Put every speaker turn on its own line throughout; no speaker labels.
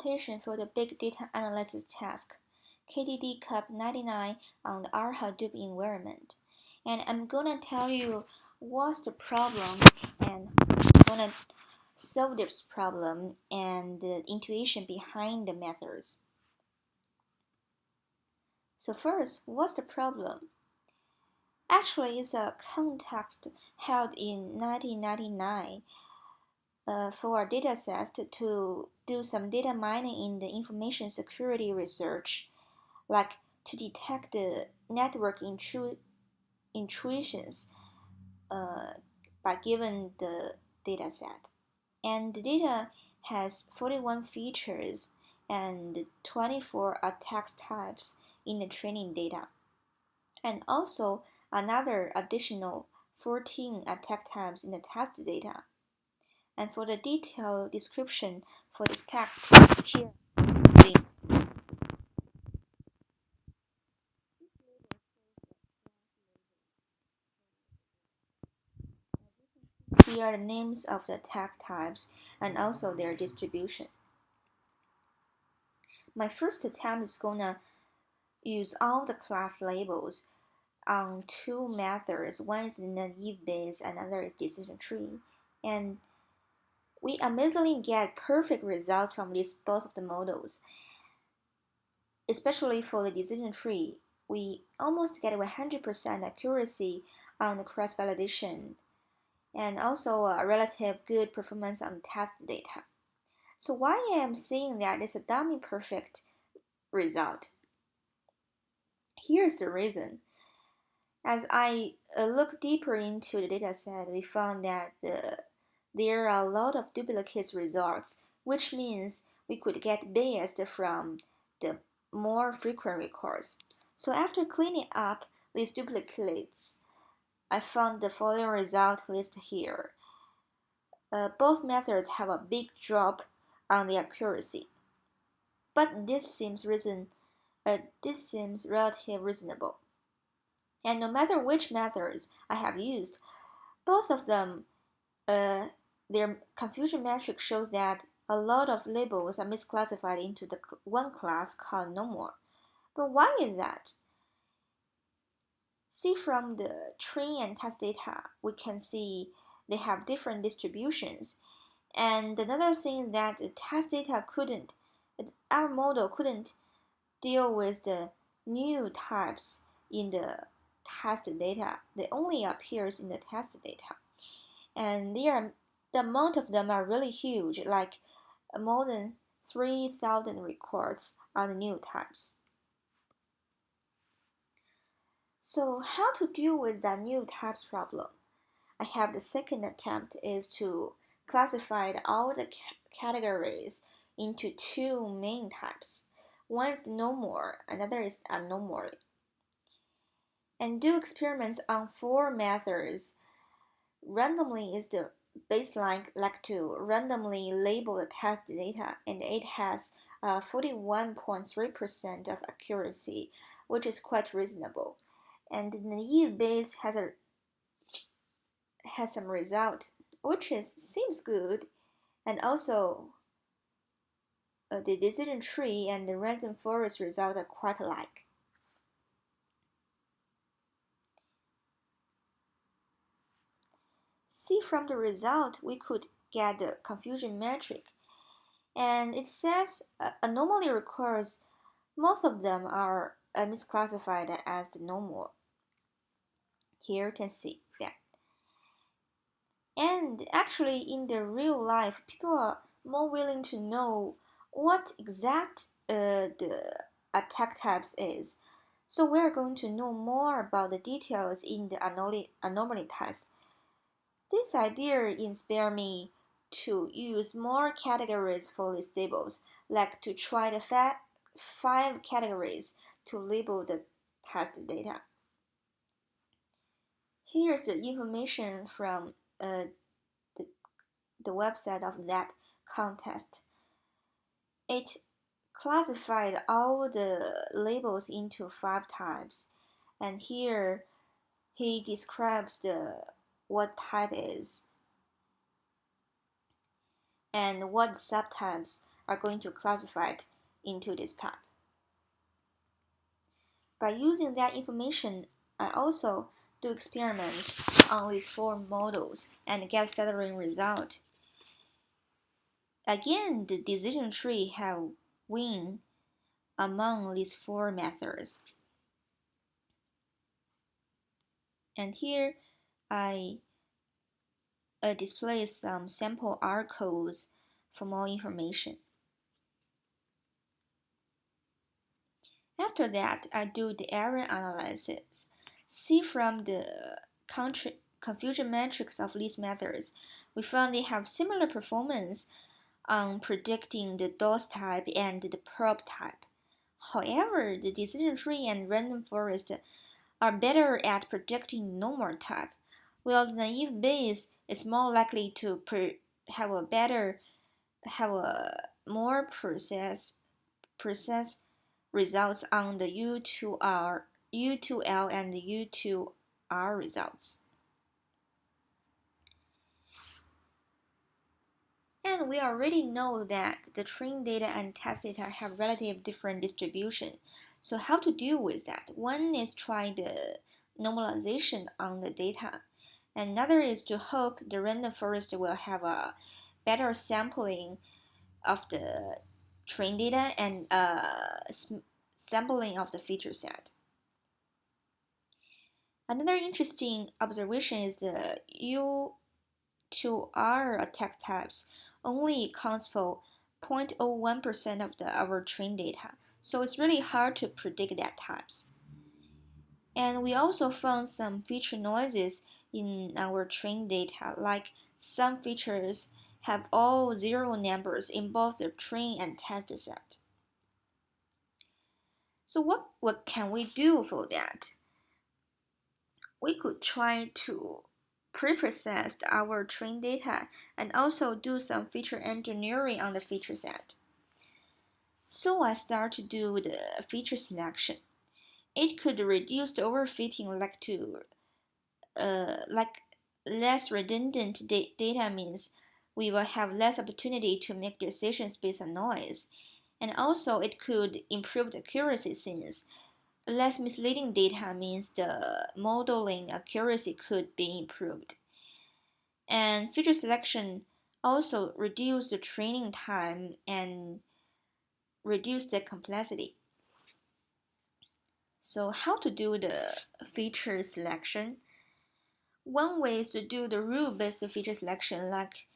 presentation for the Big Data Analysis task, KDD-CUP99 on the R Hadoop environment. And I'm gonna tell you what's the problem and I'm gonna solve this problem and the intuition behind the methods. So first, what's the problem? Actually, it's a contest held in 1999 for a dataset to do some data mining in the information security research, like to detect the network intrusions by given the dataset. And the data has 41 features and 24 attack types in the training data, and also another additional 14 attack types in the test data. And for the detailed description for this text, here are the names of the attack types and also their distribution. My first attempt is gonna use all the class labels on two methods. One is naive Bayes, another is decision tree. And we amazingly get perfect results from both of the models. Especially for the decision tree, we almost get 100% accuracy on the cross-validation and also a relative good performance on test data. So why I am saying that it's a dummy perfect result? Here's the reason. As I look deeper into the dataset, we found that there are a lot of duplicate results, which means we could get biased from the more frequent records. So after cleaning up these duplicates, I found the following result listed here. Both methods have a big drop on the accuracy, but this seems relatively reasonable. And no matter which methods I have used, both of them, their confusion metric shows that a lot of labels are misclassified into the one class called no more. But why is that? See, from the train and test data, we can see they have different distributions. And another thing is that the test data our model couldn't deal with the new types in the test data. They only appears in the test data. And the amount of them are really huge, like more than 3,000 records on the new types. So how to deal with that new types problem? I have the second attempt is to classify all the categories into two main types. One is no more, another is anomaly. And do experiments on 4 methods. Randomly is the baseline, like to randomly label the test data, and it has 41.3% of accuracy, which is quite reasonable. And the naive Bayes has some result, which seems good, and also the decision tree and the random forest result are quite alike. See, from the result, we could get the confusion metric, and it says anomaly records, most of them are misclassified as the no more. Here you can see that. And actually, in the real life, people are more willing to know what exact the attack types is. So we're going to know more about the details in the anomaly test. This idea inspired me to use more categories for these labels, like to try the 5 categories to label the test data. Here's the information from the website of that contest. It classified all the labels into 5 types, and here he describes what type is and what subtypes are going to classify it into this type. By using that information, I also do experiments on these 4 models and get filtering result. Again, the decision tree have win among these 4 methods. And here I display some sample R codes for more information. After that, I do the area analysis. See from the confusion matrix of these methods, we found they have similar performance on predicting the DOS type and the probe type. However, the decision tree and random forest are better at predicting normal type, while the naive Bayes is more likely to have more precise results on the U2L and the U2R results. And we already know that the trained data and test data have relative different distribution. So how to deal with that? One is try the normalization on the data. Another is to hope the random forest will have a better sampling of the trained data and sampling of the feature set. Another interesting observation is the U2R attack types only accounts for 0.01% of our trained data, so it's really hard to predict that types. And we also found some feature noises in our trained data, like some features have all 0 numbers in both the train and test set. So what can we do for that? We could try to pre-process our trained data and also do some feature engineering on the feature set. So I start to do the feature selection. It could reduce the overfitting like less redundant data means we will have less opportunity to make decisions based on noise. And also it could improve the accuracy since less misleading data means the modeling accuracy could be improved. And feature selection also reduce the training time and reduce the complexity. So how to do the feature selection? One way is to do the rule-based feature selection, like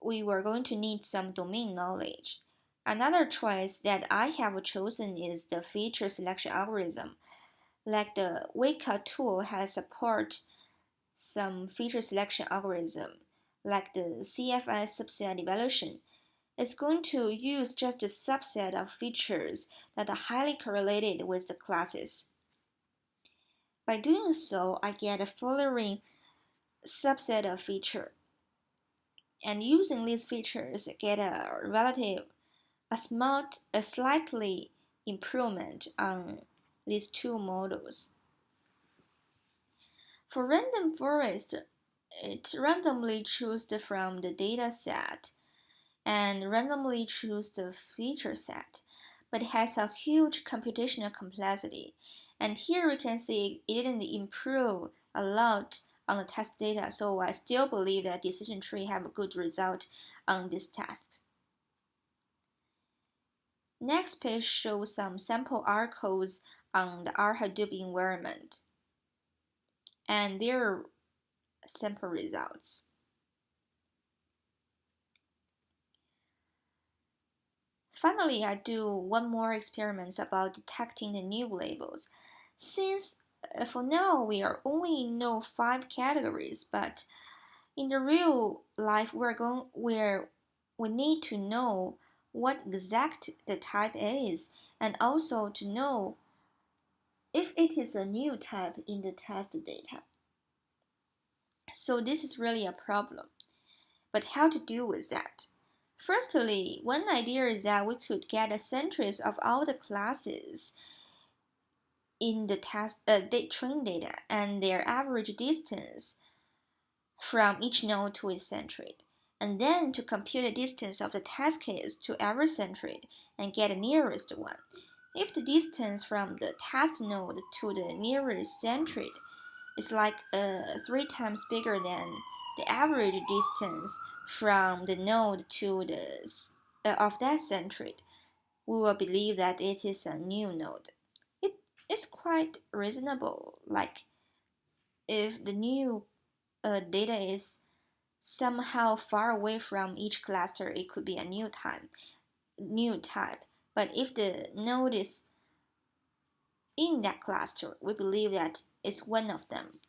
we were going to need some domain knowledge. Another choice that I have chosen is the feature selection algorithm. Like the Weka tool has support some feature selection algorithm, like the CFS subset evaluation. It's going to use just a subset of features that are highly correlated with the classes. By doing so, I get a following subset of feature. And using these features, get a slightly improvement on these 2 models. For random forest, it randomly chooses from the data set and randomly chooses the feature set, but it has a huge computational complexity. And here we can see it didn't improve a lot on the test data, so I still believe that decision tree have a good result on this test. Next page shows some sample R codes on the R Hadoop environment and their sample results. Finally, I do one more experiment about detecting the new labels. Since for now we are only know 5 categories, but in the real life where we need to know what exact the type is and also to know if it is a new type in the test data. So this is really a problem. But how to deal with that? Firstly, one idea is that we could get a centris of all the classes in the train data and their average distance from each node to its centroid. and then to compute the distance of the test case to every centroid and get the nearest one. If the distance from the test node to the nearest centroid is like 3 times bigger than the average distance from the node to the of that centroid, we will believe that it is a new node. It is quite reasonable. Like if the new data is somehow far away from each cluster, it could be a new type. But if the node is in that cluster, we believe that it's one of them.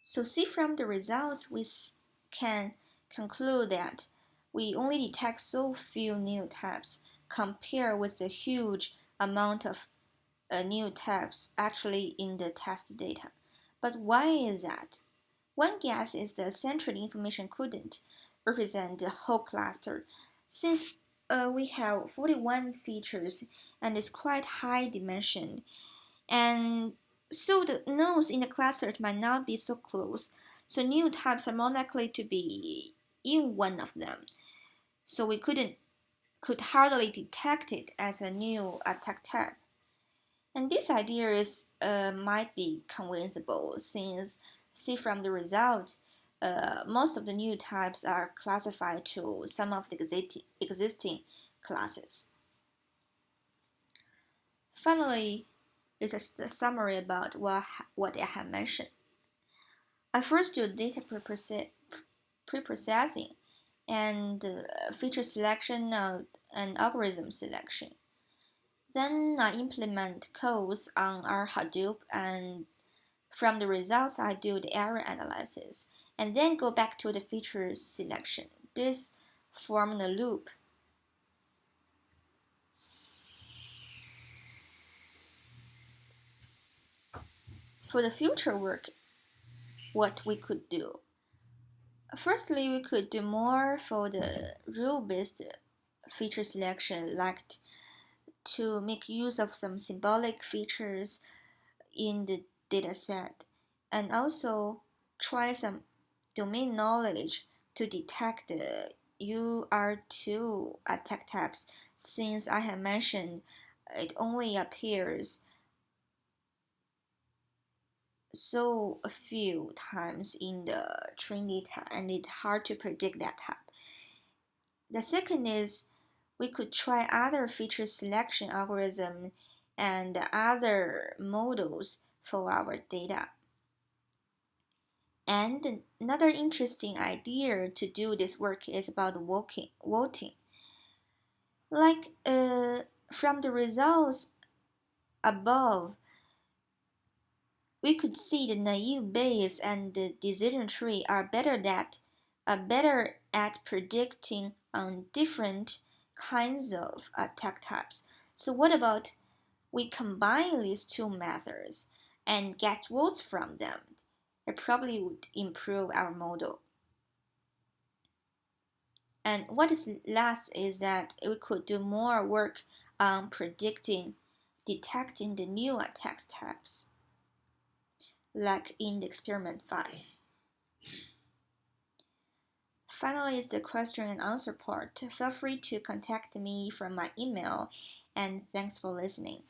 So see from the results, we can conclude that we only detect so few new types compared with the huge amount of new types actually in the test data. But why is that? One guess is the central information couldn't represent the whole cluster, since we have 41 features and it's quite high dimension, and so the nodes in the cluster might not be so close, so new types are more likely to be in one of them, so we could hardly detect it as a new attack type. And this idea might be convincible, since see from the result, most of the new types are classified to some of the existing classes. Finally, is a summary about what I have mentioned. I first do data preprocessing and feature selection and algorithm selection. Then I implement codes on our Hadoop, and from the results I do the error analysis and then go back to the feature selection. This forms a loop. For the future work, what we could do. Firstly, we could do more for the rule-based feature selection, like to make use of some symbolic features in the dataset, and also try some domain knowledge to detect the UR2 attack types, since I have mentioned it only appears so a few times in the train data and it's hard to predict that type. The second is we could try other feature selection algorithm and other models for our data. And another interesting idea to do this work is about voting. Like from the results above, we could see the naive Bayes and the decision tree are better at predicting on different kinds of attack types. So what about we combine these two methods and get votes from them? It probably would improve our model. And what is last is that we could do more work on detecting the new attack types, like in the experiment 5. Finally is the question and answer part. Feel free to contact me from my email, and thanks for listening.